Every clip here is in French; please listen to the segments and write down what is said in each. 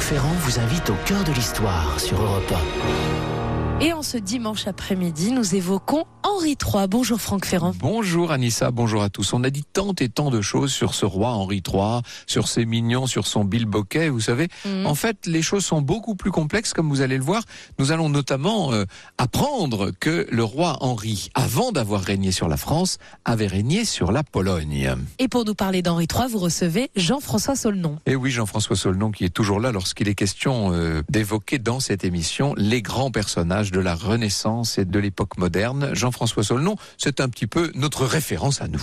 Ferrand vous invite au cœur de l'histoire sur Europe 1. Et en ce dimanche après-midi, nous évoquons Henri III. Bonjour Franck Ferrand. Bonjour Anissa, bonjour à tous. On a dit tant et tant de choses sur ce roi Henri III, sur ses mignons, sur son bilboquet, vous savez. En fait, les choses sont beaucoup plus complexes, comme vous allez le voir. Nous allons notamment apprendre que le roi Henri, avant d'avoir régné sur la France, avait régné sur la Pologne. Et pour nous parler d'Henri III, vous recevez Jean-François Saulnon. Et oui, Jean-François Saulnon qui est toujours là lorsqu'il est question d'évoquer dans cette émission les grands personnages de la Renaissance et de l'époque moderne. Jean-François Saulnon, c'est un petit peu notre référence à nous.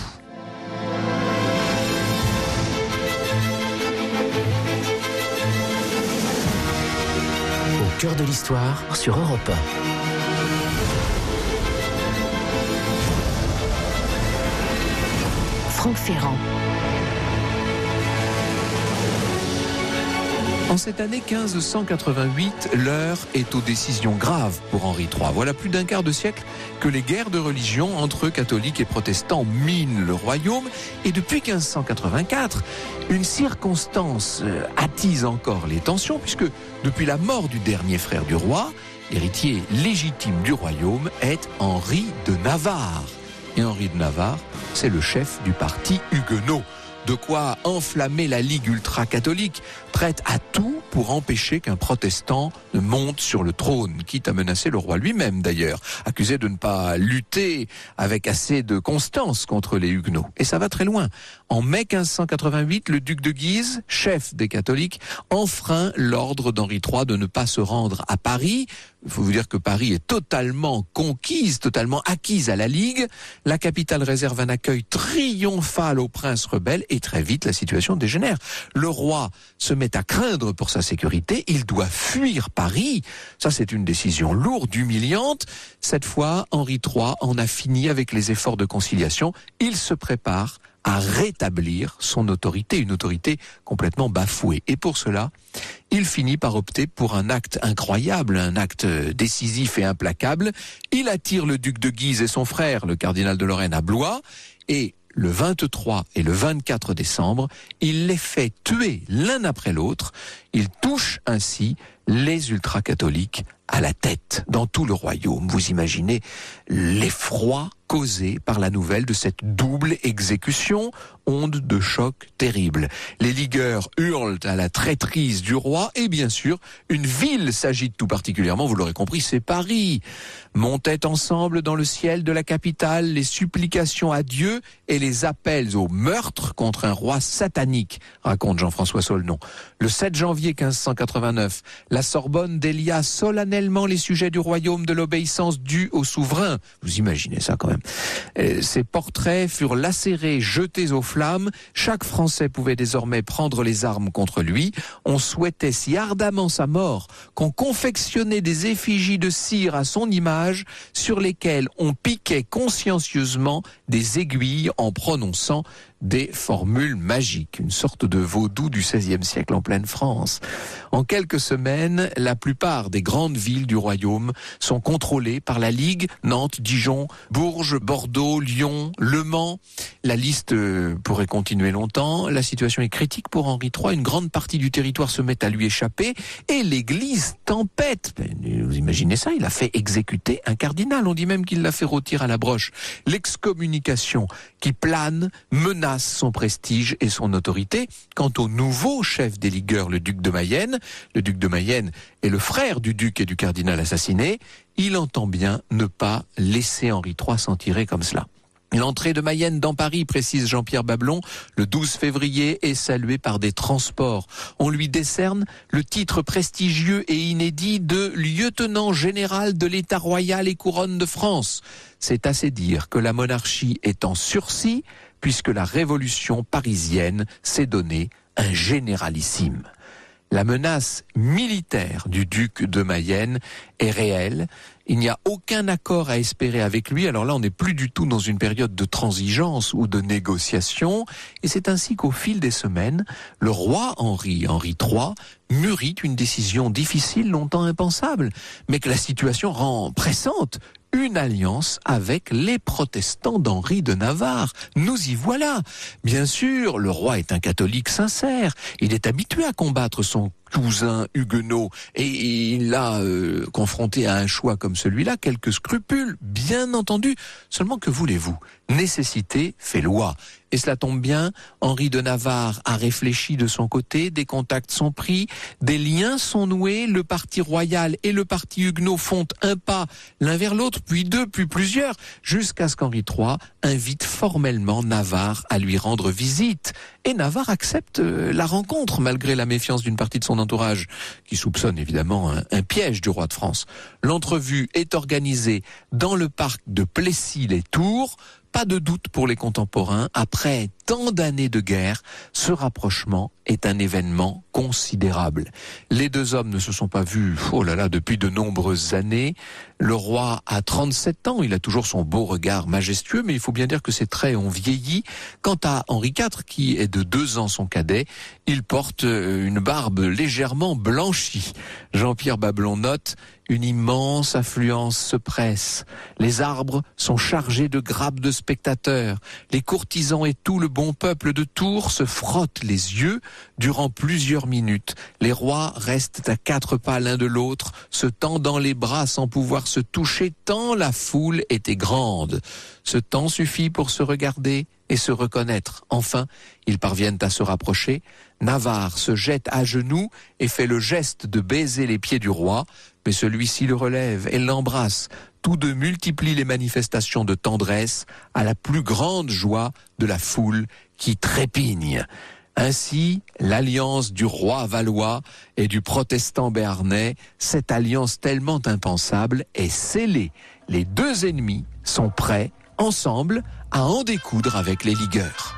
Au cœur de l'histoire sur Europe 1. Franck Ferrand. En cette année 1588, l'heure est aux décisions graves pour Henri III. Voilà plus d'un quart de siècle que les guerres de religion entre catholiques et protestants minent le royaume. Et depuis 1584, une circonstance attise encore les tensions, puisque depuis la mort du dernier frère du roi, l'héritier légitime du royaume est Henri de Navarre. Et Henri de Navarre, c'est le chef du parti huguenot. De quoi enflammer la Ligue ultra-catholique, prête à tout pour empêcher qu'un protestant ne monte sur le trône, quitte à menacer le roi lui-même d'ailleurs, accusé de ne pas lutter avec assez de constance contre les huguenots. Et ça va très loin. En mai 1588, le duc de Guise, chef des catholiques, enfreint l'ordre d'Henri III de ne pas se rendre à Paris. Il faut vous dire que Paris est totalement conquise, totalement acquise à la Ligue. La capitale réserve un accueil triomphal aux princes rebelles et très vite la situation dégénère. Le roi se met à craindre pour sa sécurité, il doit fuir Paris. Ça, c'est une décision lourde, humiliante. Cette fois, Henri III en a fini avec les efforts de conciliation. Il se prépare à rétablir son autorité, une autorité complètement bafouée. Et pour cela, il finit par opter pour un acte incroyable, un acte décisif et implacable. Il attire le duc de Guise et son frère, le cardinal de Lorraine, à Blois, et le 23 et le 24 décembre, il les fait tuer l'un après l'autre. Il touche ainsi les ultra-catholiques à la tête dans tout le royaume. Vous imaginez l'effroi causé par la nouvelle de cette double exécution, onde de choc terrible. Les ligueurs hurlent à la traîtrise du roi et bien sûr, une ville s'agite tout particulièrement, vous l'aurez compris, c'est Paris. Montaient ensemble dans le ciel de la capitale les supplications à Dieu et les appels au meurtre contre un roi satanique, raconte Jean-François Saulnon. Le 7 janvier 1589, la Sorbonne délia solennellement les sujets du royaume de l'obéissance due au souverain. Vous imaginez ça quand même. Ces portraits furent lacérés, jetés aux flammes. Chaque Français pouvait désormais prendre les armes contre lui. On souhaitait si ardemment sa mort qu'on confectionnait des effigies de cire à son image sur lesquelles on piquait consciencieusement des aiguilles en prononçant des formules magiques, une sorte de vaudou du XVIe siècle en pleine France. En quelques semaines, la plupart des grandes villes du royaume sont contrôlées par la Ligue, Nantes, Dijon, Bourges, Bordeaux, Lyon, Le Mans. La liste pourrait continuer longtemps. La situation est critique pour Henri III. Une grande partie du territoire se met à lui échapper et l'Église tempête. Vous imaginez ça, il a fait exécuter un cardinal. On dit même qu'il l'a fait rôtir à la broche. L'excommunication qui plane menace son prestige et son autorité. Quant au nouveau chef des ligueurs, le duc de Mayenne est le frère du duc et du cardinal assassiné, il entend bien ne pas laisser Henri III s'en tirer comme cela. L'entrée de Mayenne dans Paris, précise Jean-Pierre Bablon, le 12 février, est saluée par des transports. On lui décerne le titre prestigieux et inédit de lieutenant général de l'État royal et couronne de France. C'est assez dire que la monarchie est en sursis, puisque la révolution parisienne s'est donnée un généralissime. La menace militaire du duc de Mayenne est réelle. Il n'y a aucun accord à espérer avec lui. Alors là, on n'est plus du tout dans une période de transigence ou de négociation. Et c'est ainsi qu'au fil des semaines, le roi Henri III, mûrit une décision difficile, longtemps impensable, mais que la situation rend pressante. Une alliance avec les protestants d'Henri de Navarre. Nous y voilà. Bien sûr, le roi est un catholique sincère. Il est habitué à combattre son cousin huguenot, et il a confronté à un choix comme celui-là quelques scrupules, bien entendu. Seulement, que voulez-vous? Nécessité fait loi. Et cela tombe bien, Henri de Navarre a réfléchi de son côté, des contacts sont pris, des liens sont noués, le parti royal et le parti huguenot font un pas l'un vers l'autre, puis deux, puis plusieurs, jusqu'à ce qu'Henri III invite formellement Navarre à lui rendre visite. Et Navarre accepte la rencontre, malgré la méfiance d'une partie de son entourage, qui soupçonne évidemment un piège du roi de France. L'entrevue est organisée dans le parc de Plessis-les-Tours. Pas de doute pour les contemporains, après tant d'années de guerre, ce rapprochement est un événement considérable. Les deux hommes ne se sont pas vus, depuis de nombreuses années. Le roi a 37 ans, il a toujours son beau regard majestueux, mais il faut bien dire que ses traits ont vieilli. Quant à Henri IV, qui est de 2 ans son cadet, il porte une barbe légèrement blanchie. Jean-Pierre Bablon note: une immense affluence se presse. Les arbres sont chargés de grappes de spectateurs. Les courtisans et tout le bon peuple de Tours se frottent les yeux durant plusieurs minutes. Les rois restent à 4 pas l'un de l'autre, se tendant les bras sans pouvoir se toucher tant la foule était grande. Ce temps suffit pour se regarder et se reconnaître. Enfin, ils parviennent à se rapprocher. Navarre se jette à genoux et fait le geste de baiser les pieds du roi, mais celui-ci le relève et l'embrasse. Tous deux multiplient les manifestations de tendresse à la plus grande joie de la foule qui trépigne. Ainsi, l'alliance du roi valois et du protestant béarnais, cette alliance tellement impensable, est scellée. Les deux ennemis sont prêts, ensemble, à en découdre avec les ligueurs.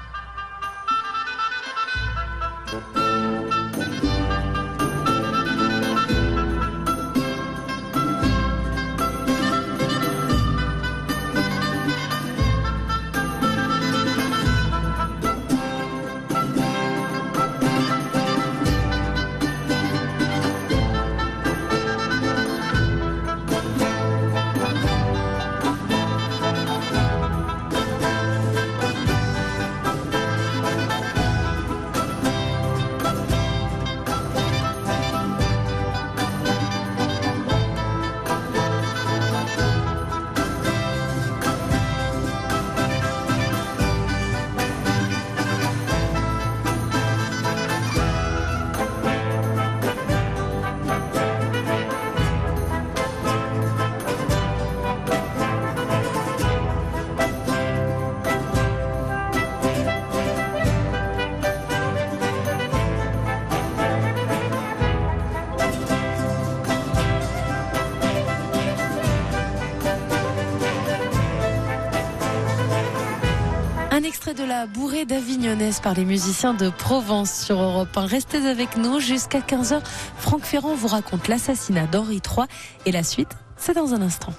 Un extrait de la bourrée d'Avignonnaise par les musiciens de Provence sur Europe 1. Restez avec nous jusqu'à 15h. Franck Ferrand vous raconte l'assassinat d'Henri III et la suite, c'est dans un instant.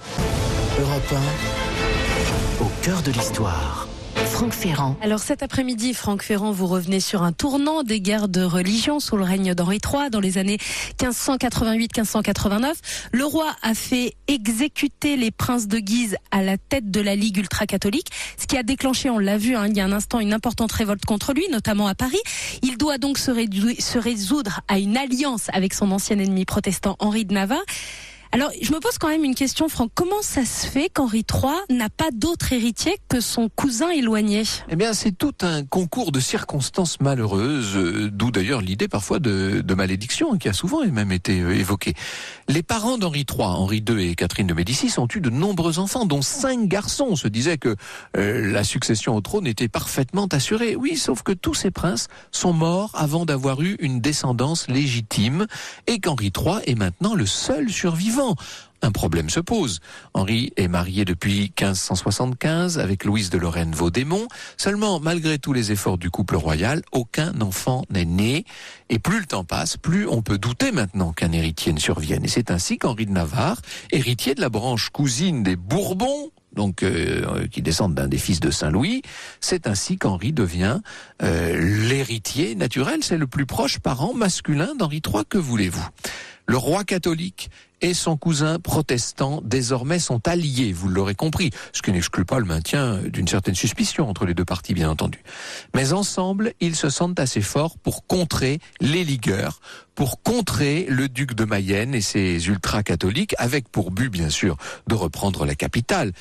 Europe 1, au cœur de l'histoire. Franck Ferrand. Alors cet après-midi, Franck Ferrand, vous revenez sur un tournant des guerres de religion sous le règne d'Henri III dans les années 1588-1589. Le roi a fait exécuter les princes de Guise à la tête de la Ligue ultra-catholique, ce qui a déclenché, on l'a vu il y a un instant, une importante révolte contre lui, notamment à Paris. Il doit donc se résoudre à une alliance avec son ancien ennemi protestant Henri de Navarre. Alors, je me pose quand même une question, Franck. Comment ça se fait qu'Henri III n'a pas d'autre héritier que son cousin éloigné ? Eh bien, c'est tout un concours de circonstances malheureuses, d'où d'ailleurs l'idée parfois de malédiction, qui a souvent même été évoquée. Les parents d'Henri III, Henri II et Catherine de Médicis, ont eu de nombreux enfants, dont 5 garçons. On se disait que la succession au trône était parfaitement assurée. Oui, sauf que tous ces princes sont morts avant d'avoir eu une descendance légitime, et qu'Henri III est maintenant le seul survivant. Un problème se pose. Henri est marié depuis 1575 avec Louise de Lorraine-Vaudémont. Seulement, malgré tous les efforts du couple royal, aucun enfant n'est né. Et plus le temps passe, plus on peut douter maintenant qu'un héritier ne survienne. Et c'est ainsi qu'Henri de Navarre, héritier de la branche cousine des Bourbons, donc qui descendent d'un des fils de Saint-Louis, c'est ainsi qu'Henri devient l'héritier naturel. C'est le plus proche parent masculin d'Henri III, que voulez-vous ? Le roi catholique et son cousin protestant désormais sont alliés, vous l'aurez compris, ce qui n'exclut pas le maintien d'une certaine suspicion entre les deux partis, bien entendu. Mais ensemble, ils se sentent assez forts pour contrer les ligueurs, pour contrer le duc de Mayenne et ses ultra-catholiques, avec pour but, bien sûr, de reprendre la capitale.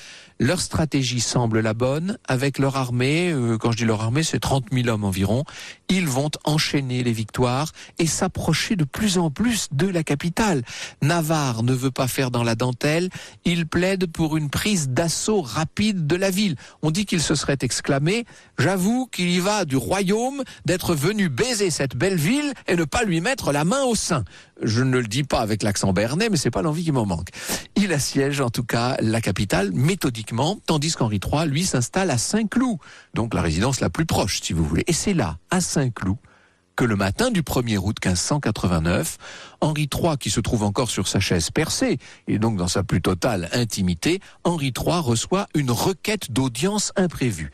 Leur stratégie semble la bonne. Avec leur armée, quand je dis leur armée, c'est 30 000 hommes environ, ils vont enchaîner les victoires et s'approcher de plus en plus de la capitale. Navarre ne veut pas faire dans la dentelle, il plaide pour une prise d'assaut rapide de la ville. On dit qu'il se serait exclamé « J'avoue qu'il y va du royaume d'être venu baiser cette belle ville et ne pas lui mettre la main au sein ». Je ne le dis pas avec l'accent bernais, mais c'est pas l'envie qui m'en manque. Il assiège en tout cas la capitale méthodiquement, tandis qu'Henri III, lui, s'installe à Saint-Cloud, donc la résidence la plus proche, si vous voulez. Et c'est là, à Saint-Cloud, que le matin du 1er août 1589, Henri III, qui se trouve encore sur sa chaise percée, et donc dans sa plus totale intimité, Henri III reçoit une requête d'audience imprévue.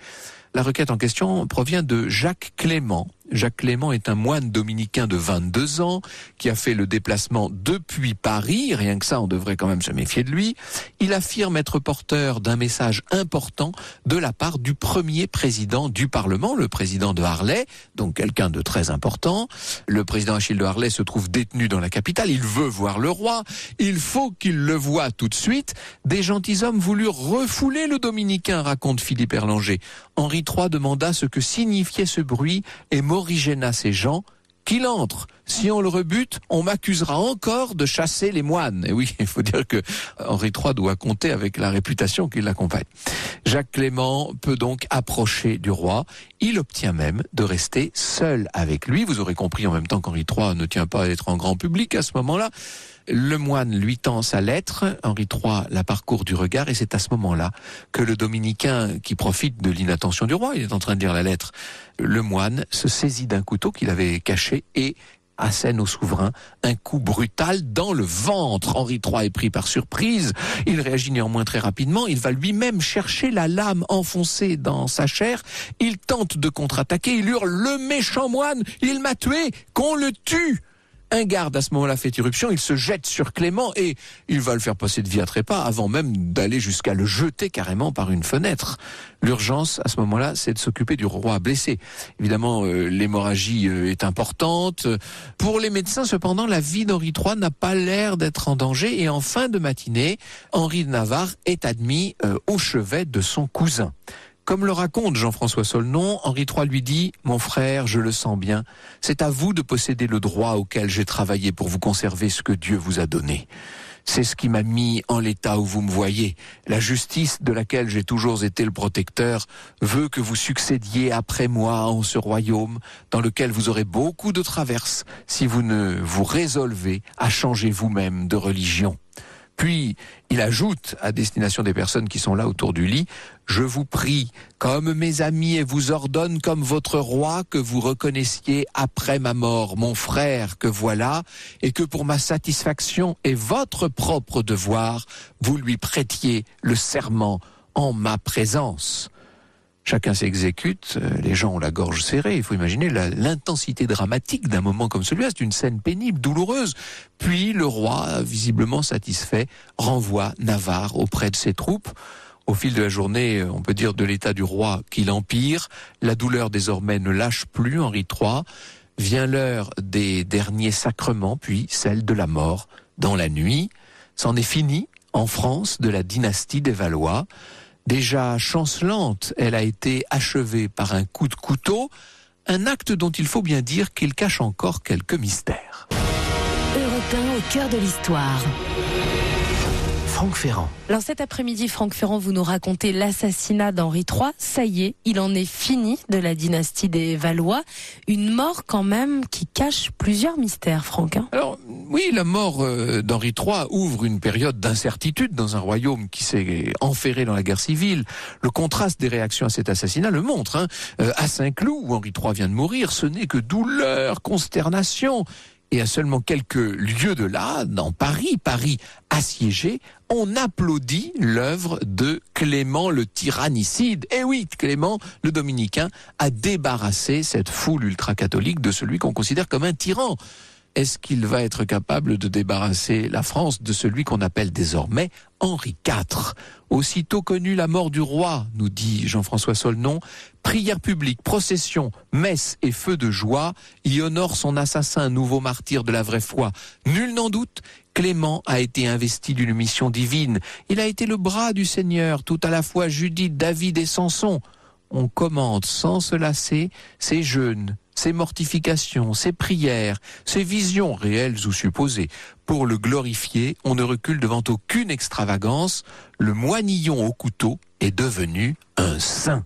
La requête en question provient de Jacques Clément. Jacques Clément est un moine dominicain de 22 ans qui a fait le déplacement depuis Paris. Rien que ça, on devrait quand même se méfier de lui. Il affirme être porteur d'un message important de la part du premier président du Parlement, le président de Harlay, donc quelqu'un de très important. Le président Achille de Harlay se trouve détenu dans la capitale. Il veut voir le roi. Il faut qu'il le voie tout de suite. Des gentilshommes voulurent refouler le dominicain, raconte Philippe Erlanger. Henri III demanda ce que signifiait ce bruit et morigéna ces gens. Qu'il entre. Si on le rebute, on m'accusera encore de chasser les moines. Et oui, il faut dire que Henri III doit compter avec la réputation qui l'accompagne. Jacques Clément peut donc approcher du roi. Il obtient même de rester seul avec lui. Vous aurez compris en même temps qu'Henri III ne tient pas à être en grand public à ce moment-là. Le moine lui tend sa lettre, Henri III la parcourt du regard et c'est à ce moment-là que le dominicain, qui profite de l'inattention du roi, il est en train de lire la lettre, le moine se saisit d'un couteau qu'il avait caché et assène au souverain un coup brutal dans le ventre. Henri III est pris par surprise, il réagit néanmoins très rapidement, il va lui-même chercher la lame enfoncée dans sa chair, il tente de contre-attaquer, il hurle « Le méchant moine, il m'a tué, qu'on le tue !» Un garde à ce moment-là fait irruption, il se jette sur Clément et il va le faire passer de vie à trépas avant même d'aller jusqu'à le jeter carrément par une fenêtre. L'urgence à ce moment-là, c'est de s'occuper du roi blessé. Évidemment, l'hémorragie est importante. Pour les médecins, cependant, la vie d'Henri III n'a pas l'air d'être en danger et en fin de matinée, Henri de Navarre est admis au chevet de son cousin. Comme le raconte Jean-François Solnon, Henri III lui dit « Mon frère, je le sens bien, c'est à vous de posséder le droit auquel j'ai travaillé pour vous conserver ce que Dieu vous a donné. C'est ce qui m'a mis en l'état où vous me voyez. La justice de laquelle j'ai toujours été le protecteur veut que vous succédiez après moi en ce royaume dans lequel vous aurez beaucoup de traverses si vous ne vous résolvez à changer vous-même de religion. » Puis, il ajoute à destination des personnes qui sont là autour du lit, « Je vous prie, comme mes amis et vous ordonne comme votre roi que vous reconnaissiez après ma mort mon frère que voilà, et que pour ma satisfaction et votre propre devoir, vous lui prêtiez le serment en ma présence. » Chacun s'exécute, les gens ont la gorge serrée, il faut imaginer l'intensité dramatique d'un moment comme celui-là, c'est une scène pénible, douloureuse. Puis le roi, visiblement satisfait, renvoie Navarre auprès de ses troupes. Au fil de la journée, on peut dire de l'état du roi qu'il empire, la douleur désormais ne lâche plus Henri III, vient l'heure des derniers sacrements, puis celle de la mort dans la nuit. C'en est fini en France de la dynastie des Valois. Déjà chancelante, elle a été achevée par un coup de couteau, un acte dont il faut bien dire qu'il cache encore quelques mystères. Europe 1 au cœur de l'histoire. Franck Ferrand. Alors cet après-midi, Franck Ferrand, vous nous racontez l'assassinat d'Henri III. Ça y est, il en est fini de la dynastie des Valois. Une mort quand même qui cache plusieurs mystères, Franck. Alors oui, la mort d'Henri III ouvre une période d'incertitude dans un royaume qui s'est enferré dans la guerre civile. Le contraste des réactions à cet assassinat le montre. À Saint-Cloud, où Henri III vient de mourir, ce n'est que douleur, consternation. Et à seulement quelques lieues de là, dans Paris assiégé, on applaudit l'œuvre de Clément le tyrannicide. Et oui, Clément le dominicain a débarrassé cette foule ultra-catholique de celui qu'on considère comme un tyran. est-ce qu'il va être capable de débarrasser la France de celui qu'on appelle désormais Henri IV? Aussitôt connue la mort du roi, nous dit Jean-François Solnon, prière publique, procession, messe et feu de joie y honorent son assassin, nouveau martyr de la vraie foi. Nul n'en doute, Clément a été investi d'une mission divine. Il a été le bras du Seigneur, tout à la fois Judith, David et Samson. On commande sans se lasser ses jeûnes, ses mortifications, ses prières, ses visions réelles ou supposées. Pour le glorifier, on ne recule devant aucune extravagance. Le moinillon au couteau est devenu un saint.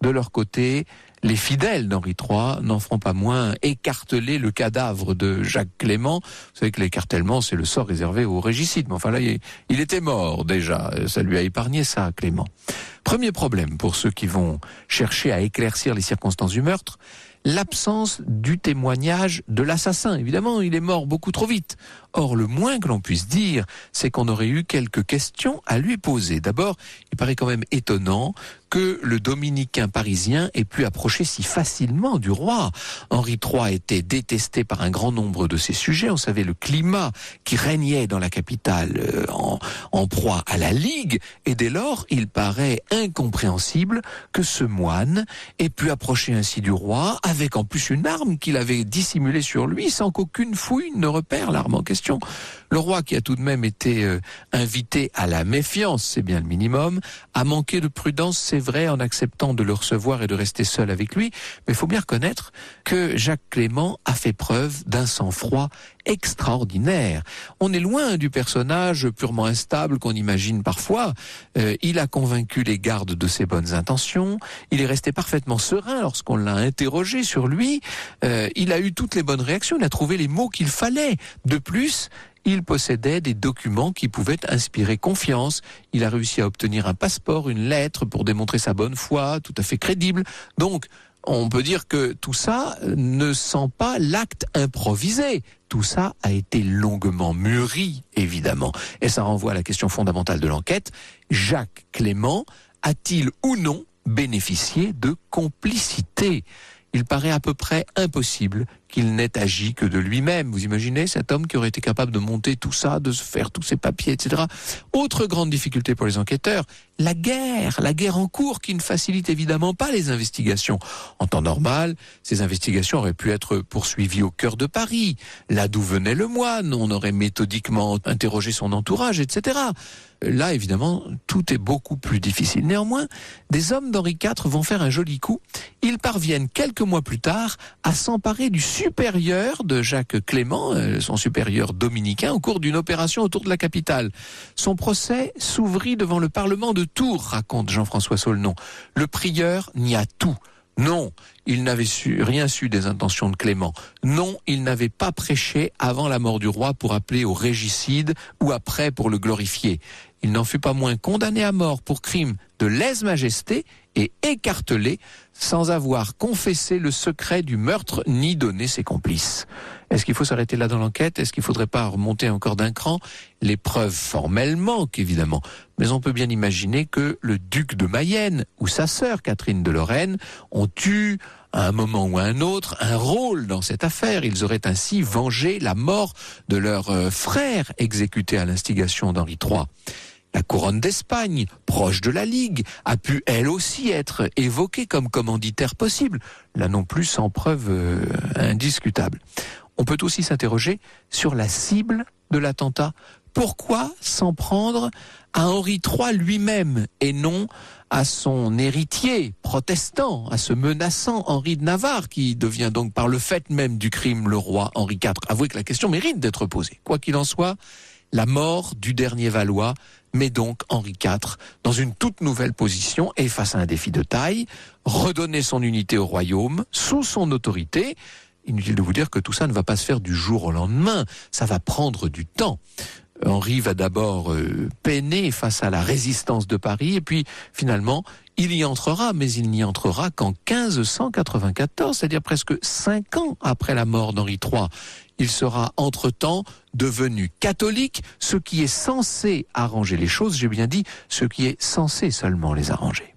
De leur côté, les fidèles d'Henri III n'en feront pas moins écarteler le cadavre de Jacques Clément. Vous savez que l'écartèlement, c'est le sort réservé aux régicides. Mais enfin là, il était mort déjà. Ça lui a épargné ça, Clément. Premier problème pour ceux qui vont chercher à éclaircir les circonstances du meurtre, l'absence du témoignage de l'assassin. Évidemment, il est mort beaucoup trop vite. Or, le moins que l'on puisse dire, c'est qu'on aurait eu quelques questions à lui poser. D'abord, il paraît quand même étonnant que le dominicain parisien ait pu approcher si facilement du roi. Henri III était détesté par un grand nombre de ses sujets. On savait le climat qui régnait dans la capitale en proie à la Ligue. Et dès lors, il paraît incompréhensible que ce moine ait pu approcher ainsi du roi, avec en plus une arme qu'il avait dissimulée sur lui, sans qu'aucune fouille ne repère l'arme en question. Le roi, qui a tout de même été invité à la méfiance, c'est bien le minimum, a manqué de prudence, c'est vrai, en acceptant de le recevoir et de rester seul avec lui, mais il faut bien reconnaître que Jacques Clément a fait preuve d'un sang-froid extraordinaire. On est loin du personnage purement instable qu'on imagine parfois. Il a convaincu les gardes de ses bonnes intentions, il est resté parfaitement serein lorsqu'on l'a interrogé sur lui, il a eu toutes les bonnes réactions, il a trouvé les mots qu'il fallait. De plus, il possédait des documents qui pouvaient inspirer confiance. Il a réussi à obtenir un passeport, une lettre pour démontrer sa bonne foi, tout à fait crédible. Donc, on peut dire que tout ça ne sent pas l'acte improvisé. Tout ça a été longuement mûri, évidemment. Et ça renvoie à la question fondamentale de l'enquête. Jacques Clément a-t-il ou non bénéficié de complicité ? Il paraît à peu près impossible qu'il n'ait agi que de lui-même. Vous imaginez cet homme qui aurait été capable de monter tout ça, de se faire tous ses papiers, etc. Autre grande difficulté pour les enquêteurs, la guerre en cours qui ne facilite évidemment pas les investigations. En temps normal, ces investigations auraient pu être poursuivies au cœur de Paris, là d'où venait le moine, on aurait méthodiquement interrogé son entourage, etc. Là, évidemment, tout est beaucoup plus difficile. Néanmoins, des hommes d'Henri IV vont faire un joli coup. Ils parviennent quelques mois plus tard à s'emparer du supérieur de Jacques Clément, son supérieur dominicain, au cours d'une opération autour de la capitale. Son procès s'ouvrit devant le Parlement de Tours, raconte Jean-François Solnon. Le prieur nia tout. Non, il n'avait rien su des intentions de Clément. Non, il n'avait pas prêché avant la mort du roi pour appeler au régicide ou après pour le glorifier. Il n'en fut pas moins condamné à mort pour crime de lèse-majesté et écartelé sans avoir confessé le secret du meurtre ni donné ses complices. Est-ce qu'il faut s'arrêter là dans l'enquête ? Est-ce qu'il ne faudrait pas remonter encore d'un cran ? Les preuves formelles manquent évidemment, mais on peut bien imaginer que le duc de Mayenne ou sa sœur Catherine de Lorraine ont eu à un moment ou à un autre un rôle dans cette affaire. Ils auraient ainsi vengé la mort de leur frère exécuté à l'instigation d'Henri III. La couronne d'Espagne, proche de la Ligue, a pu elle aussi être évoquée comme commanditaire possible, là non plus sans preuve indiscutable. On peut aussi s'interroger sur la cible de l'attentat. Pourquoi s'en prendre à Henri III lui-même et non à son héritier protestant, à ce menaçant Henri de Navarre, qui devient donc par le fait même du crime le roi Henri IV ? Avouez que la question mérite d'être posée. Quoi qu'il en soit, la mort du dernier Valois met donc Henri IV dans une toute nouvelle position et face à un défi de taille, redonner son unité au royaume, sous son autorité. Inutile de vous dire que tout ça ne va pas se faire du jour au lendemain, ça va prendre du temps. Henri va d'abord peiner face à la résistance de Paris et puis finalement il y entrera, mais il n'y entrera qu'en 1594, c'est-à-dire presque 5 ans après la mort d'Henri III. Il sera entre-temps devenu catholique, ce qui est censé arranger les choses, j'ai bien dit, ce qui est censé seulement les arranger.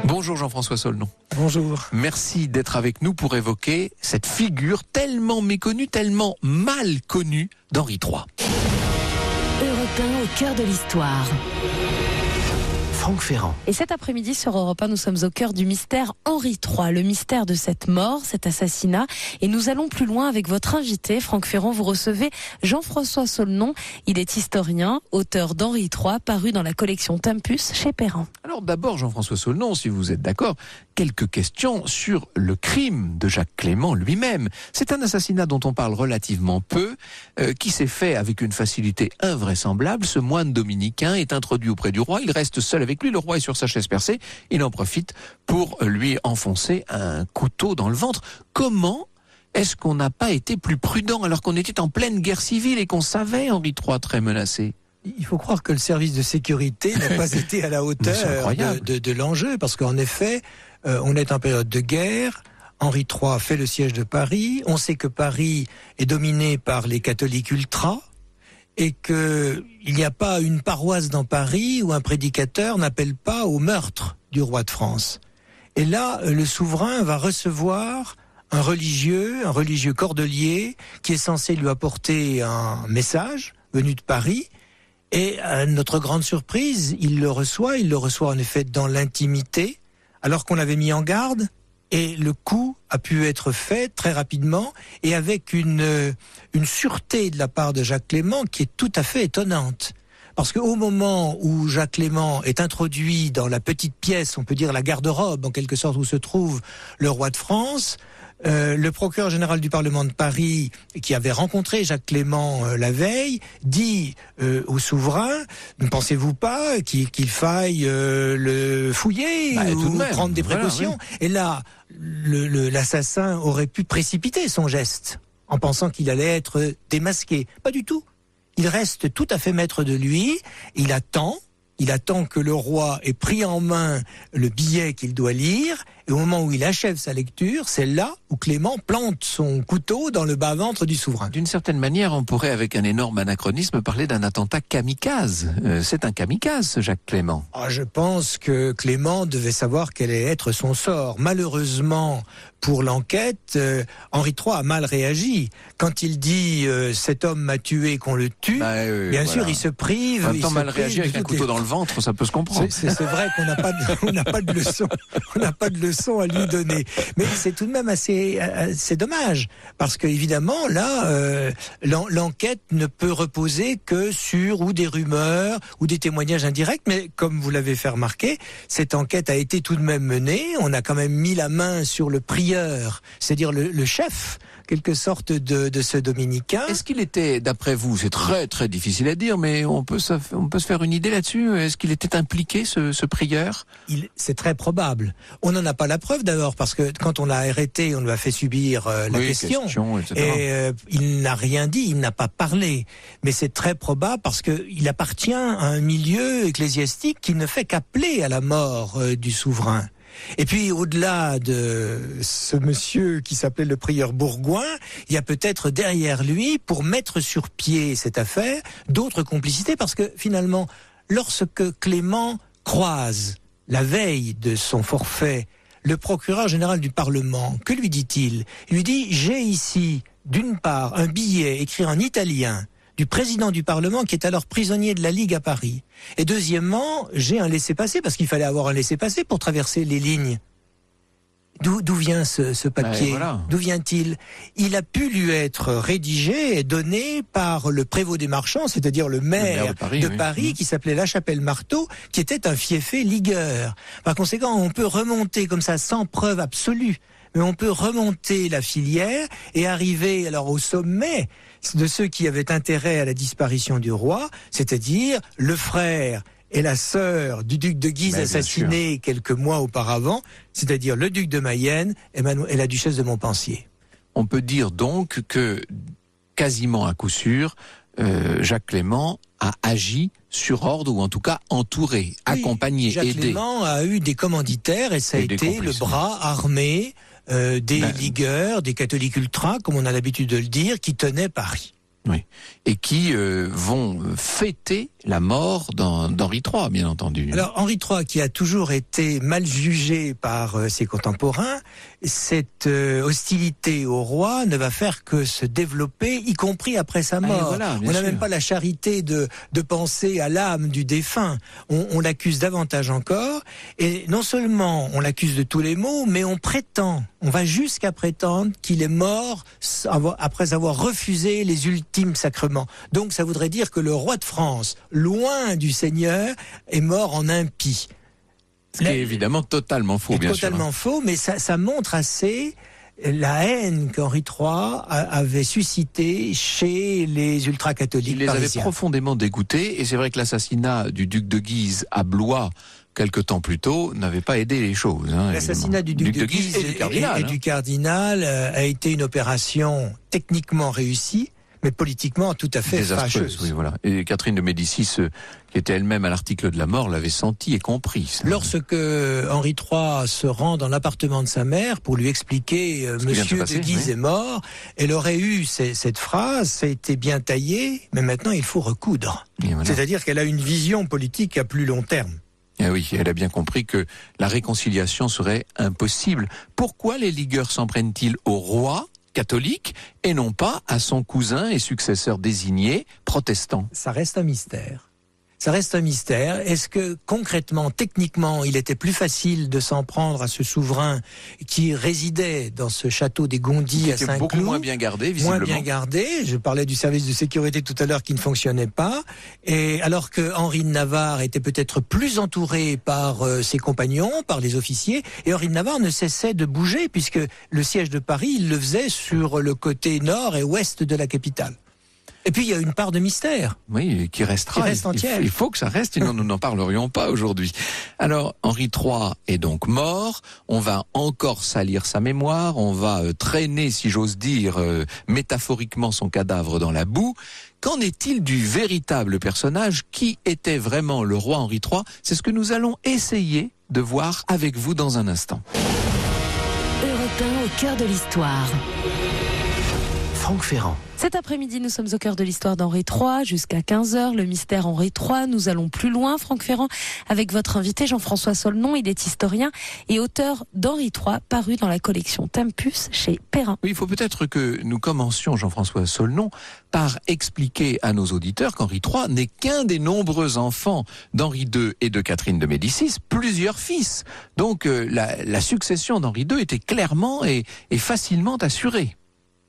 Bonjour. Bonjour Jean-François Solnon. Bonjour. Merci d'être avec nous pour évoquer cette figure tellement méconnue, tellement mal connue d'Henri III. Europe 1 au cœur de l'histoire. Franck Ferrand. Et cet après-midi sur Europe 1, nous sommes au cœur du mystère Henri III, le mystère de cette mort, cet assassinat. Et nous allons plus loin avec votre invité, Franck Ferrand. Vous recevez Jean-François Solnon. Il est historien, auteur d'Henri III, paru dans la collection Tempus chez Perrin. Alors d'abord, Jean-François Solnon, si vous êtes d'accord, quelques questions sur le crime de Jacques Clément lui-même. C'est un assassinat dont on parle relativement peu, qui s'est fait avec une facilité invraisemblable. Ce moine dominicain est introduit auprès du roi, il reste seul avec lui, le roi est sur sa chaise percée, il en profite pour lui enfoncer un couteau dans le ventre. Comment est-ce qu'on n'a pas été plus prudent alors qu'on était en pleine guerre civile et qu'on savait Henri III très menacé ? Il faut croire que le service de sécurité n'a pas été à la hauteur de l'enjeu, parce qu'en effet, on est en période de guerre. Henri III fait le siège de Paris. On sait que Paris est dominé par les catholiques ultras et qu'il n'y a pas une paroisse dans Paris où un prédicateur n'appelle pas au meurtre du roi de France. Et là, le souverain va recevoir un religieux cordelier qui est censé lui apporter un message venu de Paris. Et à notre grande surprise, il le reçoit en effet dans l'intimité, alors qu'on l'avait mis en garde, et le coup a pu être fait très rapidement, et avec une sûreté de la part de Jacques Clément qui est tout à fait étonnante. Parce qu'au moment où Jacques Clément est introduit dans la petite pièce, on peut dire la garde-robe en quelque sorte, où se trouve le roi de France, le procureur général du Parlement de Paris, qui avait rencontré Jacques Clément la veille, dit au souverain, ne pensez-vous pas qu'il faille le fouiller ou prendre des précautions ? Voilà, oui. Et là, l'assassin aurait pu précipiter son geste en pensant qu'il allait être démasqué. Pas du tout. Il reste tout à fait maître de lui, il attend que le roi ait pris en main le billet qu'il doit lire, et au moment où il achève sa lecture, c'est là où Clément plante son couteau dans le bas-ventre du souverain. D'une certaine manière, on pourrait, avec un énorme anachronisme, parler d'un attentat kamikaze. C'est un kamikaze, ce Jacques Clément. Je pense que Clément devait savoir quel allait être son sort. Malheureusement, pour l'enquête, Henri III a mal réagi. Quand il dit « cet homme m'a tué, qu'on le tue », bien sûr, il se prive. En même temps, mal réagi avec un couteau dans le ventre, ça peut se comprendre. C'est vrai qu'on n'a pas de leçon. On n'a pas de leçon à lui donner. Mais c'est tout de même assez dommage. Parce que, évidemment, là, l'enquête ne peut reposer que sur ou des rumeurs ou des témoignages indirects. Mais comme vous l'avez fait remarquer, cette enquête a été tout de même menée. On a quand même mis la main sur le prieur, c'est-à-dire le chef, quelque sorte de ce dominicain. Est-ce qu'il était, d'après vous, c'est très très difficile à dire, mais on peut se faire une idée là-dessus. Est-ce qu'il était impliqué, ce prieur ? C'est très probable. On n'en a pas la preuve d'abord, parce que quand on l'a arrêté, on lui a fait subir la question etc. Et il n'a rien dit, il n'a pas parlé. Mais c'est très probable parce qu'il appartient à un milieu ecclésiastique qui ne fait qu'appeler à la mort du souverain. Et puis, au-delà de ce monsieur qui s'appelait le prieur Bourgoin, il y a peut-être derrière lui, pour mettre sur pied cette affaire, d'autres complicités, parce que finalement, lorsque Clément croise, la veille de son forfait, le procureur général du Parlement, que lui dit-il ? Il lui dit « J'ai ici, d'une part, un billet écrit en italien, du président du Parlement qui est alors prisonnier de la Ligue à Paris. Et deuxièmement, j'ai un laissez-passer, parce qu'il fallait avoir un laissez-passer pour traverser les lignes. » D'où vient ce papier ? Voilà. D'où vient-il ? Il a pu lui être rédigé et donné par le prévôt des marchands, c'est-à-dire le maire de Paris, qui s'appelait Lachapelle-Marteau, qui était un fiefé ligueur. Par conséquent, on peut remonter comme ça sans preuve absolue, mais on peut remonter la filière et arriver alors au sommet de ceux qui avaient intérêt à la disparition du roi, c'est-à-dire le frère et la sœur du duc de Guise assassiné quelques mois auparavant, c'est-à-dire le duc de Mayenne et la duchesse de Montpensier. On peut dire donc que, quasiment à coup sûr, Jacques Clément a agi sur ordre, ou en tout cas entouré, accompagné, Jacques aidé. Clément a eu des commanditaires et ça a été le bras armé des ligueurs, des catholiques ultras, comme on a l'habitude de le dire, qui tenaient Paris. Oui. Et qui vont fêter la mort d'Henri III, bien entendu. Alors Henri III, qui a toujours été mal jugé par ses contemporains, cette hostilité au roi ne va faire que se développer, y compris après sa mort. Voilà, on n'a même pas la charité de penser à l'âme du défunt. On l'accuse davantage encore. Et non seulement on l'accuse de tous les maux, mais on va jusqu'à prétendre qu'il est mort après avoir refusé les ultimes sacrements. Donc ça voudrait dire que le roi de France, loin du Seigneur, est mort en impie. Ce qui est évidemment totalement faux, bien sûr. Totalement faux, mais ça montre assez la haine qu'Henri III avait suscitée chez les ultra-catholiques parisiens. Il les avait profondément dégoûtés, et c'est vrai que l'assassinat du duc de Guise à Blois, quelque temps plus tôt, n'avait pas aidé les choses. L'assassinat du duc de Guise et du cardinal a été une opération techniquement réussie, mais politiquement tout à fait fâcheuse. Oui, voilà. Et Catherine de Médicis, qui était elle-même à l'article de la mort, l'avait senti et compris. Lorsque Henri III se rend dans l'appartement de sa mère pour lui expliquer Monsieur de Guise est mort, elle aurait eu cette phrase, ça a été bien taillé, mais maintenant il faut recoudre. Voilà. C'est-à-dire qu'elle a une vision politique à plus long terme. Eh oui, elle a bien compris que la réconciliation serait impossible. Pourquoi les ligueurs s'en prennent-ils au roi catholique et non pas à son cousin et successeur désigné protestant? Ça reste un mystère. Ça reste un mystère. Est-ce que concrètement, techniquement, il était plus facile de s'en prendre à ce souverain qui résidait dans ce château des Gondis à Saint-Cloud? Beaucoup moins bien gardé, visiblement. Moins bien gardé. Je parlais du service de sécurité tout à l'heure qui ne fonctionnait pas. Et alors que Henri de Navarre était peut-être plus entouré par ses compagnons, par les officiers, et Henri de Navarre ne cessait de bouger puisque le siège de Paris, il le faisait sur le côté nord et ouest de la capitale. Et puis il y a une part de mystère. Oui, qui restera. Qui reste entière. Il faut que ça reste, sinon nous n'en parlerions pas aujourd'hui. Alors, Henri III est donc mort. On va encore salir sa mémoire. On va traîner, si j'ose dire, métaphoriquement son cadavre dans la boue. Qu'en est-il du véritable personnage? Qui était vraiment le roi Henri III? C'est ce que nous allons essayer de voir avec vous dans un instant. Europe 1 au cœur de l'histoire. Franck Ferrand. Cet après-midi, nous sommes au cœur de l'histoire d'Henri III, jusqu'à 15h, le mystère Henri III. Nous allons plus loin, Franck Ferrand, avec votre invité Jean-François Solnon. Il est historien et auteur d'Henri III, paru dans la collection Tempus chez Perrin. Oui, il faut peut-être que nous commencions, Jean-François Solnon, par expliquer à nos auditeurs qu'Henri III n'est qu'un des nombreux enfants d'Henri II et de Catherine de Médicis, plusieurs fils. Donc la succession d'Henri II était clairement et facilement assurée.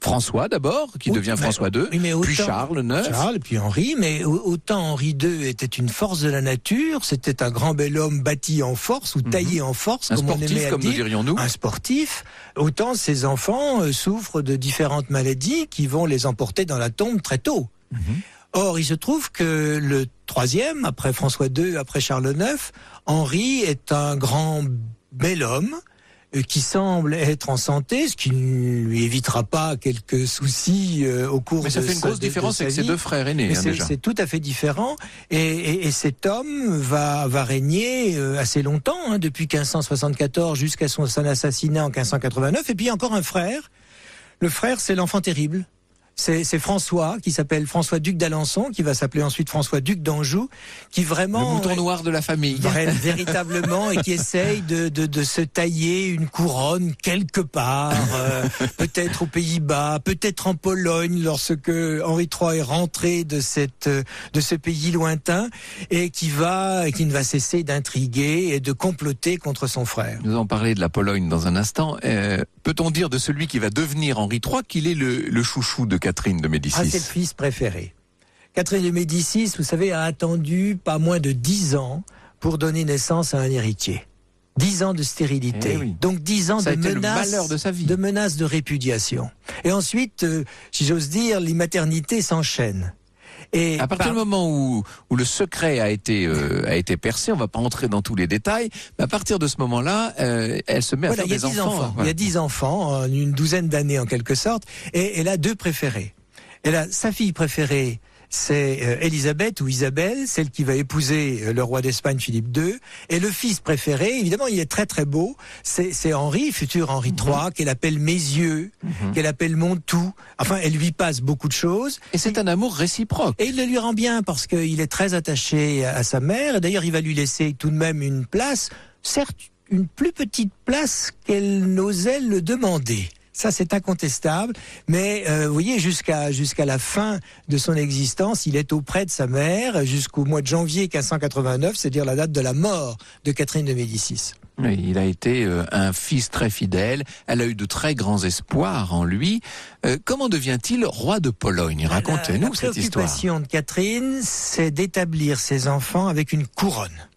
François d'abord, qui devient François II, puis Charles IX. Charles, puis Henri, mais autant Henri II était une force de la nature, c'était un grand bel homme bâti en force ou taillé en force, un comme sportif, on aimait à comme dire, nous dirions-nous. Un sportif, autant ses enfants souffrent de différentes maladies qui vont les emporter dans la tombe très tôt. Or, il se trouve que le troisième, après François II, après Charles IX, Henri est un grand bel homme, qui semble être en santé, ce qui ne lui évitera pas quelques soucis au cours de sa vie. Mais ça fait une grosse différence avec ses deux frères aînés. Déjà. C'est tout à fait différent. Et cet homme va régner assez longtemps, depuis 1574 jusqu'à son assassinat en 1589. Et puis encore un frère. Le frère, c'est l'enfant terrible. C'est François, qui s'appelle François duc d'Alençon, qui va s'appeler ensuite François duc d'Anjou, qui vraiment... Le mouton noir de la famille. Véritablement, et qui essaye de se tailler une couronne quelque part, peut-être aux Pays-Bas, peut-être en Pologne, lorsque Henri III est rentré de ce pays lointain, et qui ne va cesser d'intriguer et de comploter contre son frère. Nous allons parler de la Pologne dans un instant. Peut-on dire de celui qui va devenir Henri III qu'il est le chouchou de Catherine de Médicis? C'est le fils préféré. Catherine de Médicis, vous savez, a attendu pas moins de 10 ans pour donner naissance à un héritier. 10 ans de stérilité. Oui. Donc 10 ans ça de menaces de sa vie. De menaces de répudiation. Et ensuite, si j'ose dire, les maternités s'enchaînent. Et à partir du moment où le secret a été percé, on va pas entrer dans tous les détails, mais à partir de ce moment-là, elle se met à faire des enfants. Il y a 10 enfants, une douzaine d'années en quelque sorte, et elle a deux préférés. Elle a sa fille préférée, c'est Élisabeth ou Isabelle, celle qui va épouser le roi d'Espagne Philippe II. Et le fils préféré, évidemment, il est très très beau, c'est Henri, futur Henri III, qu'elle appelle mes yeux, qu'elle appelle mon tout. Enfin, elle lui passe beaucoup de choses. Et c'est un amour réciproque. Et il le lui rend bien parce qu'il est très attaché à sa mère. Et d'ailleurs, il va lui laisser tout de même une place, certes une plus petite place qu'elle n'osait le demander. Ça, c'est incontestable. Mais vous voyez, jusqu'à la fin de son existence, il est auprès de sa mère jusqu'au mois de janvier 1589, c'est-à-dire la date de la mort de Catherine de Médicis. Oui, il a été un fils très fidèle. Elle a eu de très grands espoirs en lui. Comment devient-il roi de Pologne? Racontez-nous cette histoire. La préoccupation de Catherine, c'est d'établir ses enfants avec une couronne.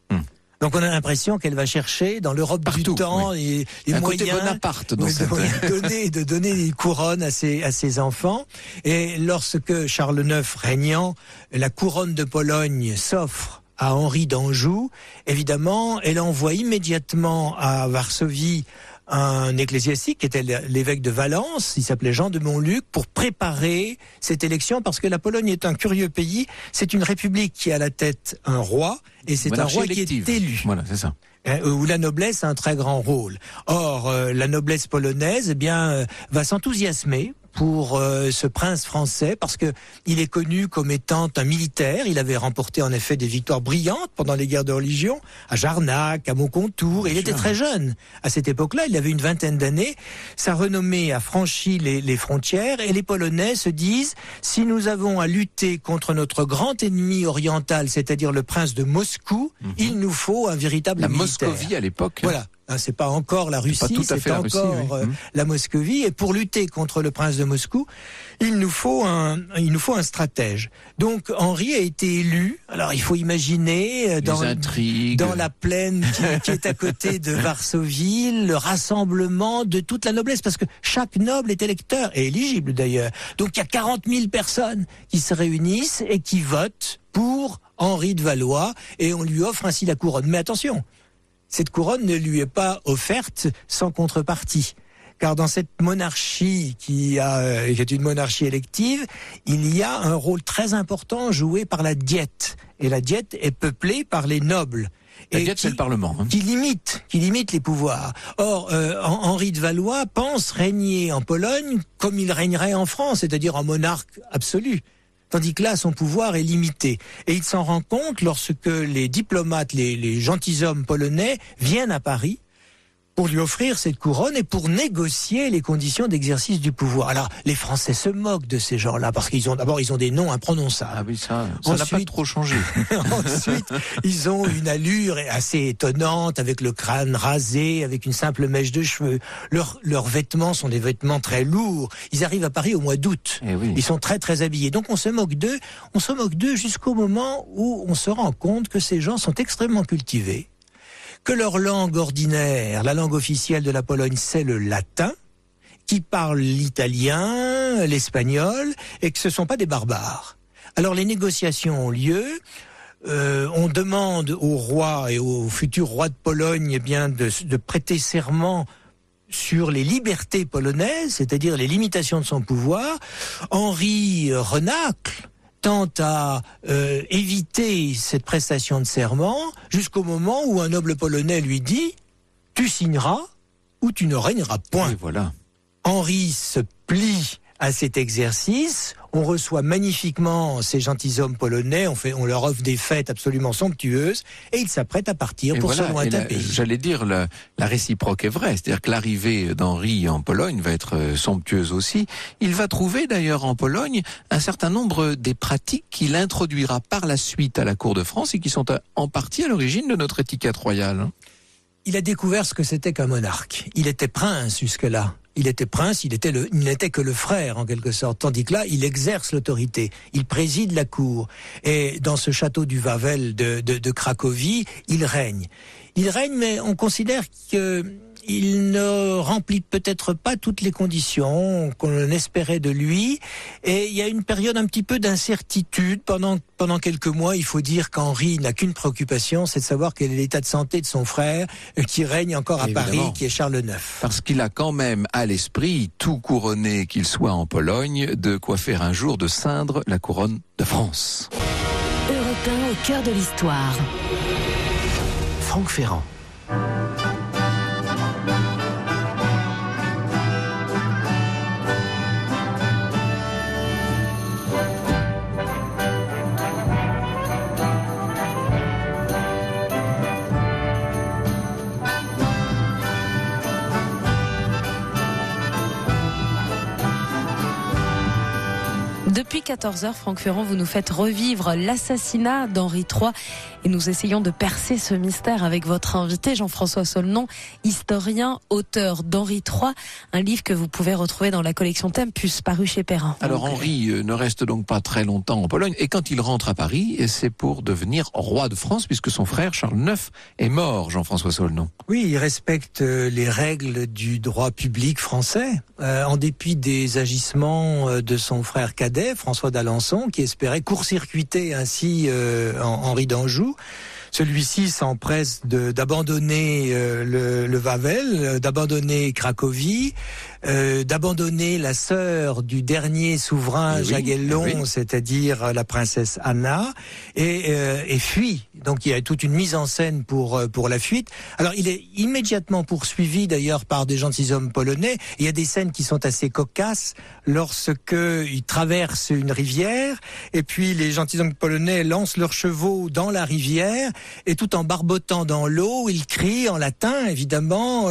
Donc on a l'impression qu'elle va chercher dans l'Europe du temps les moyens Bonaparte dans de donner une couronne à ses enfants. Et lorsque Charles IX régnant, la couronne de Pologne s'offre à Henri d'Anjou, évidemment, elle envoie immédiatement à Varsovie un ecclésiastique qui était l'évêque de Valence, il s'appelait Jean de Montluc, pour préparer cette élection, parce que la Pologne est un curieux pays, c'est une république qui a à la tête un roi, et c'est un roi élective. Qui est élu. Voilà, c'est ça. Où la noblesse a un très grand rôle. Or, la noblesse polonaise, va s'enthousiasmer pour ce prince français, parce que il est connu comme étant un militaire. Il avait remporté en effet des victoires brillantes pendant les guerres de religion, à Jarnac, à Maucontour, et il était très jeune. À cette époque-là, il avait une vingtaine d'années. Sa renommée a franchi les frontières, et les Polonais se disent, si nous avons à lutter contre notre grand ennemi oriental, c'est-à-dire le prince de Moscou, il nous faut un véritable militaire. La Moscovie à l'époque. Voilà. C'est pas encore la Russie, c'est encore la Moscovie. Et pour lutter contre le prince de Moscou, il nous faut un stratège. Donc Henri a été élu. Alors il faut imaginer dans la plaine qui est à côté de Varsovie, le rassemblement de toute la noblesse, parce que chaque noble est électeur et éligible d'ailleurs. Donc il y a 40 000 personnes qui se réunissent et qui votent pour Henri de Valois, et on lui offre ainsi la couronne. Mais attention, cette couronne ne lui est pas offerte sans contrepartie. Car dans cette monarchie qui est une monarchie élective, il y a un rôle très important joué par la diète. Et la diète est peuplée par les nobles. La diète, c'est le Parlement. Qui limite les pouvoirs. Or, Henri de Valois pense régner en Pologne comme il régnerait en France, c'est-à-dire en monarque absolu. Tandis que là, son pouvoir est limité. Et il s'en rend compte lorsque les diplomates, les gentilshommes polonais viennent à Paris pour lui offrir cette couronne et pour négocier les conditions d'exercice du pouvoir. Alors, les Français se moquent de ces gens-là, parce qu'ils ont des noms imprononçables. Ah oui, ça n'a pas trop changé. Ensuite, ils ont une allure assez étonnante, avec le crâne rasé, avec une simple mèche de cheveux. Leurs vêtements sont des vêtements très lourds. Ils arrivent à Paris au mois d'août. Ils sont très très habillés. Donc on se moque d'eux jusqu'au moment où on se rend compte que ces gens sont extrêmement cultivés, que leur langue ordinaire, la langue officielle de la Pologne, c'est le latin, qui parlent l'italien, l'espagnol, et que ce ne sont pas des barbares. Alors les négociations ont lieu, on demande au roi et au futur roi de Pologne de prêter serment sur les libertés polonaises, c'est-à-dire les limitations de son pouvoir. Henri renacle, tente à éviter cette prestation de serment jusqu'au moment où un noble polonais lui dit « Tu signeras ou tu ne régneras point ». Et voilà. Henri se plie à cet exercice, on reçoit magnifiquement ces gentilshommes polonais, on leur offre des fêtes absolument somptueuses, et ils s'apprêtent à partir pour ce lointain pays. J'allais dire, la réciproque est vraie, c'est-à-dire que l'arrivée d'Henri en Pologne va être somptueuse aussi. Il va trouver d'ailleurs en Pologne un certain nombre des pratiques qu'il introduira par la suite à la cour de France et qui sont en partie à l'origine de notre étiquette royale. Il a découvert ce que c'était qu'un monarque. Il était prince jusque-là. Il était prince, il n'était que le frère en quelque sorte, tandis que là, il exerce l'autorité, il préside la cour. Et dans ce château du Wawel de Cracovie, il règne. Il règne, mais on considère qu'il ne remplit peut-être pas toutes les conditions qu'on espérait de lui. Et il y a une période un petit peu d'incertitude. Pendant quelques mois, il faut dire qu'Henri n'a qu'une préoccupation, c'est de savoir quel est l'état de santé de son frère, qui règne encore à Paris, qui est Charles IX. Parce qu'il a quand même à l'esprit, tout couronné qu'il soit en Pologne, de quoi faire un jour de ceindre la couronne de France. Europe 1 au cœur de l'histoire. Franck Ferrand. Depuis 14h, Franck Ferrand, vous nous faites revivre l'assassinat d'Henri III et nous essayons de percer ce mystère avec votre invité Jean-François Solnon, historien, auteur d'Henri III, un livre que vous pouvez retrouver dans la collection Tempus, paru chez Perrin. Alors Henri ne reste donc pas très longtemps en Pologne et quand il rentre à Paris, c'est pour devenir roi de France puisque son frère Charles IX est mort, Jean-François Solnon. Oui, il respecte les règles du droit public français, en dépit des agissements de son frère cadet, François d'Alençon, qui espérait court-circuiter ainsi Henri d'Anjou. Celui-ci s'empresse d'abandonner le Wawel, d'abandonner Cracovie, d'abandonner la sœur du dernier souverain Jagellon, c'est-à-dire la princesse Anna, et fuit. Donc il y a toute une mise en scène pour la fuite. Alors il est immédiatement poursuivi d'ailleurs par des gentilshommes polonais. Il y a des scènes qui sont assez cocasses lorsque il traverse une rivière et puis les gentilshommes polonais lancent leurs chevaux dans la rivière et tout en barbotant dans l'eau, ils crient en latin évidemment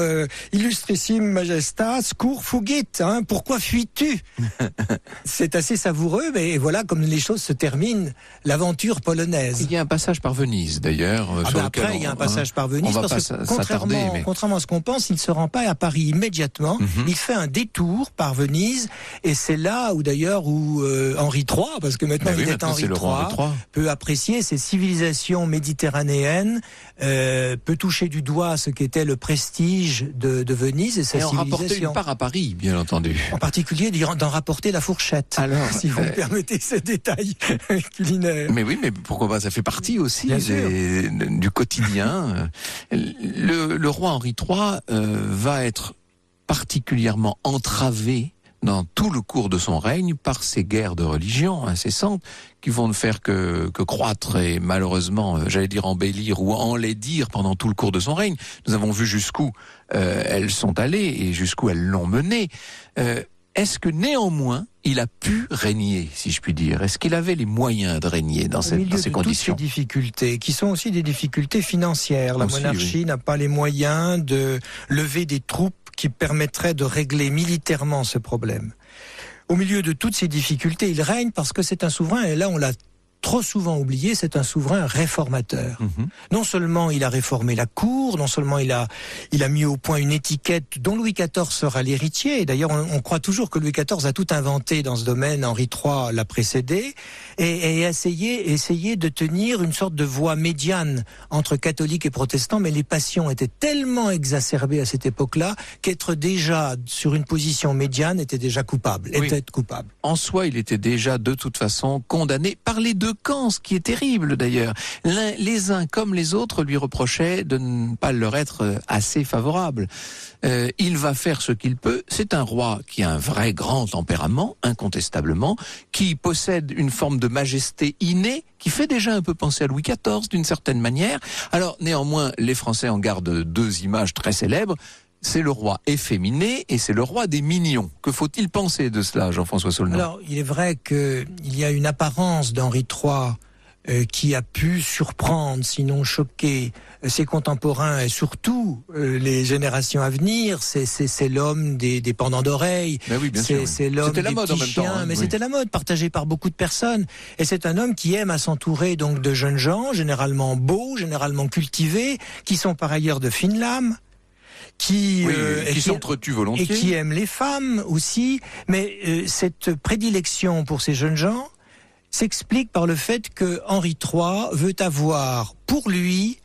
Illustrissime Majestas cur fugit, pourquoi fuis-tu? C'est assez savoureux, mais voilà comme les choses se terminent, l'aventure polonaise. Il y a un passage par Venise d'ailleurs. Après, il y a un passage par Venise, parce que contrairement à ce qu'on pense, il ne se rend pas à Paris immédiatement. Il fait un détour par Venise, et c'est là où d'ailleurs Henri III, parce que maintenant il est Henri III, peut apprécier ces civilisations méditerranéennes, peut toucher du doigt ce qu'était le prestige de Venise et sa civilisation. Et en rapporter une part à Paris, bien entendu. En particulier d'en rapporter la fourchette. Alors, si vous me permettez ce détail culinaire. Mais oui, mais pourquoi pas, ça fait partie aussi du quotidien. Le roi Henri III va être particulièrement entravé dans tout le cours de son règne par ces guerres de religion incessantes qui vont ne faire que croître et malheureusement, j'allais dire embellir ou enlaidir pendant tout le cours de son règne. Nous avons vu jusqu'où elles sont allées et jusqu'où elles l'ont mené. Est-ce que néanmoins, il a pu régner, si je puis dire? Est-ce qu'il avait les moyens de régner dans ces conditions? Toutes ces difficultés, qui sont aussi des difficultés financières. La monarchie n'a pas les moyens de lever des troupes qui permettrait de régler militairement ce problème. Au milieu de toutes ces difficultés, il règne parce que c'est un souverain, et là on l'a trop souvent oublié, c'est un souverain réformateur. Non seulement il a réformé la cour, non seulement il a mis au point une étiquette dont Louis XIV sera l'héritier. Et d'ailleurs, on croit toujours que Louis XIV a tout inventé dans ce domaine. Henri III l'a précédé et essayé de tenir une sorte de voie médiane entre catholiques et protestants. Mais les passions étaient tellement exacerbées à cette époque-là qu'être déjà sur une position médiane était déjà coupable. En soi, il était déjà de toute façon condamné par les deux camps, ce qui est terrible d'ailleurs. Les uns comme les autres lui reprochaient de ne pas leur être assez favorable. Il va faire ce qu'il peut. C'est un roi qui a un vrai grand tempérament, incontestablement, qui possède une forme de majesté innée, qui fait déjà un peu penser à Louis XIV d'une certaine manière. Alors néanmoins, les Français en gardent deux images très célèbres. C'est le roi efféminé et c'est le roi des mignons. Que faut-il penser de cela, Jean-François Solnon? Alors, il est vrai qu'il y a une apparence d'Henri III qui a pu surprendre, sinon choquer, ses contemporains et surtout les générations à venir. C'est l'homme des pendants d'oreilles. Oui, c'est l'homme des petits chiens. Mais c'était la mode, partagée par beaucoup de personnes. Et c'est un homme qui aime à s'entourer donc de jeunes gens, généralement beaux, généralement cultivés, qui sont par ailleurs de fine lame. Qui s'entretuent volontiers. Et qui aiment les femmes aussi. Mais cette prédilection pour ces jeunes gens s'explique par le fait que Henri III veut avoir pour lui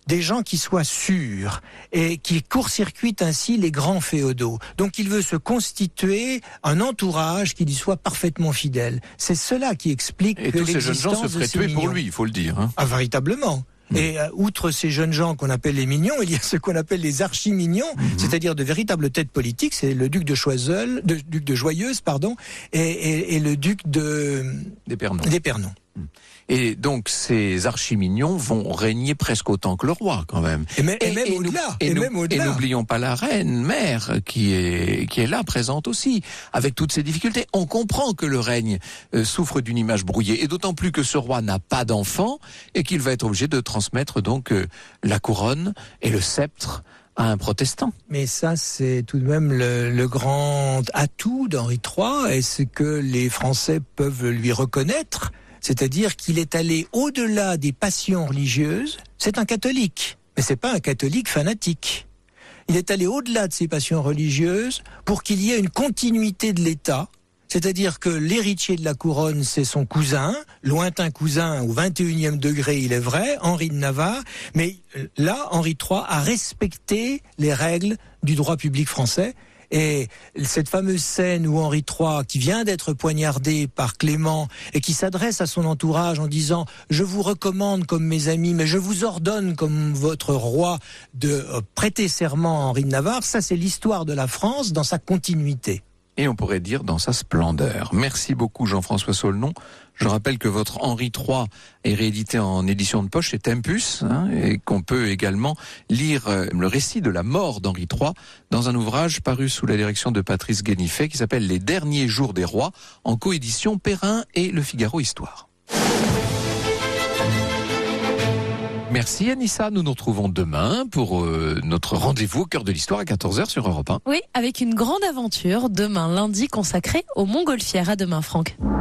des gens qui soient sûrs et qui court-circuitent ainsi les grands féodaux. Donc il veut se constituer un entourage qui lui soit parfaitement fidèle. C'est cela qui explique et que tous ces jeunes gens se feraient tuer pour lui, il faut le dire. Hein. Ah, véritablement. Et outre ces jeunes gens qu'on appelle les mignons, il y a ce qu'on appelle les archi-mignons, c'est-à-dire de véritables têtes politiques. C'est le duc de Choiseul, duc de Joyeuse, pardon, et le duc d'Épernon. Et donc ces archi-mignons vont régner presque autant que le roi quand même. Et même au-delà. Et n'oublions pas la reine mère qui est là, présente aussi, avec toutes ces difficultés. On comprend que le règne souffre d'une image brouillée, et d'autant plus que ce roi n'a pas d'enfant et qu'il va être obligé de transmettre donc la couronne et le sceptre à un protestant. Mais ça, c'est tout de même le grand atout d'Henri III, et ce que les Français peuvent lui reconnaître. C'est-à-dire qu'il est allé au-delà des passions religieuses. C'est un catholique, mais c'est pas un catholique fanatique. Il est allé au-delà de ces passions religieuses pour qu'il y ait une continuité de l'État. C'est-à-dire que l'héritier de la couronne, c'est son cousin, lointain cousin au 21e degré, il est vrai, Henri de Navarre. Mais là, Henri III a respecté les règles du droit public français. Et cette fameuse scène où Henri III, qui vient d'être poignardé par Clément et qui s'adresse à son entourage en disant « Je vous recommande comme mes amis, mais je vous ordonne comme votre roi de prêter serment à Henri de Navarre », ça c'est l'histoire de la France dans sa continuité. Et on pourrait dire dans sa splendeur. Merci beaucoup Jean-François Saulnon. Je rappelle que votre Henri III est réédité en édition de poche chez Tempus, et qu'on peut également lire le récit de la mort d'Henri III dans un ouvrage paru sous la direction de Patrice Guénifet qui s'appelle Les derniers jours des rois, en coédition Perrin et Le Figaro Histoire. Merci Anissa, nous nous retrouvons demain pour notre rendez-vous au cœur de l'histoire à 14h sur Europe 1. Oui, avec une grande aventure demain lundi consacrée aux montgolfières. À demain Franck.